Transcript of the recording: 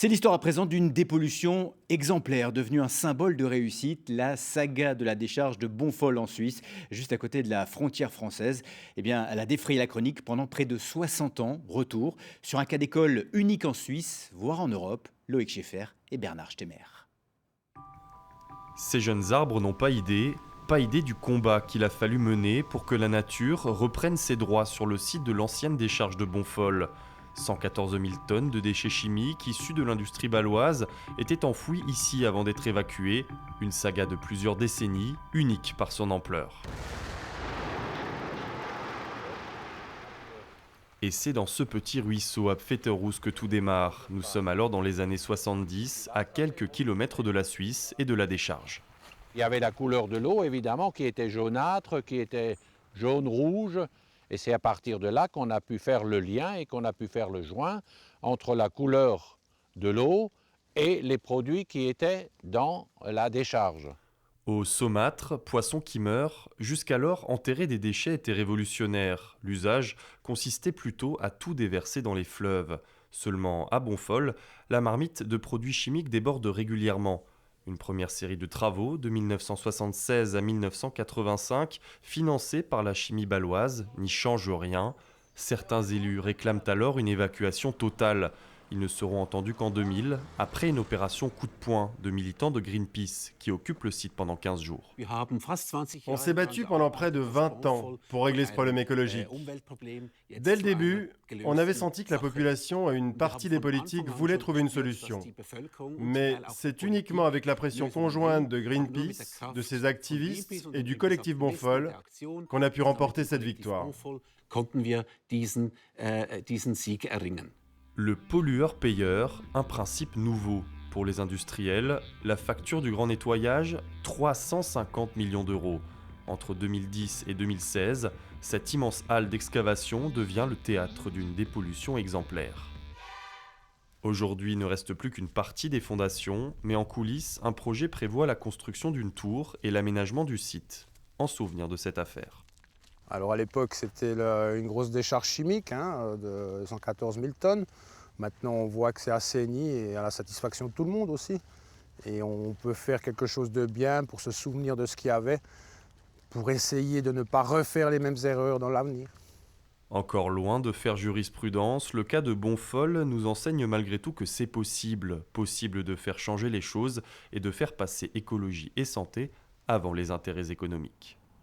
C'est l'histoire à présent d'une dépollution exemplaire, devenue un symbole de réussite, la saga de la décharge de Bonfol en Suisse, juste à côté de la frontière française. Eh bien, elle a défrayé la chronique pendant près de 60 ans. Retour sur un cas d'école unique en Suisse, voire en Europe. Loïc Schaeffer et Bernard Stemmer. Ces jeunes arbres n'ont pas idée du combat qu'il a fallu mener pour que la nature reprenne ses droits sur le site de l'ancienne décharge de Bonfol. 114 000 tonnes de déchets chimiques issus de l'industrie bâloise étaient enfouis ici avant d'être évacués. Une saga de plusieurs décennies, unique par son ampleur. Et c'est dans ce petit ruisseau à Pfetterous que tout démarre. Nous sommes alors dans les années 70, à quelques kilomètres de la Suisse et de la décharge. Il y avait la couleur de l'eau, évidemment, qui était jaunâtre, qui était jaune-rouge. Et c'est à partir de là qu'on a pu faire le lien et qu'on a pu faire le joint entre la couleur de l'eau et les produits qui étaient dans la décharge. Au saumâtre, poisson qui meurt, jusqu'alors enterrer des déchets était révolutionnaire. L'usage consistait plutôt à tout déverser dans les fleuves. Seulement, à Bonfol, la marmite de produits chimiques déborde régulièrement. Une première série de travaux, de 1976 à 1985, financée par la chimie bâloise, n'y change rien. Certains élus réclament alors une évacuation totale. Ils ne seront entendus qu'en 2000, après une opération coup de poing de militants de Greenpeace qui occupent le site pendant 15 jours. On s'est battu pendant près de 20 ans pour régler ce problème écologique. Dès le début, on avait senti que la population et une partie des politiques voulaient trouver une solution. Mais c'est uniquement avec la pression conjointe de Greenpeace, de ses activistes et du collectif Bonfol qu'on a pu remporter cette victoire. Le pollueur-payeur, un principe nouveau. Pour les industriels, la facture du grand nettoyage, 350 millions d'euros. Entre 2010 et 2016, cette immense halle d'excavation devient le théâtre d'une dépollution exemplaire. Aujourd'hui, il ne reste plus qu'une partie des fondations, mais en coulisses, un projet prévoit la construction d'une tour et l'aménagement du site, en souvenir de cette affaire. Alors à l'époque, c'était une grosse décharge chimique de 114 000 tonnes. Maintenant, on voit que c'est assaini et à la satisfaction de tout le monde aussi. Et on peut faire quelque chose de bien pour se souvenir de ce qu'il y avait, pour essayer de ne pas refaire les mêmes erreurs dans l'avenir. Encore loin de faire jurisprudence, le cas de Bonfol nous enseigne malgré tout que c'est possible de faire changer les choses et de faire passer écologie et santé avant les intérêts économiques.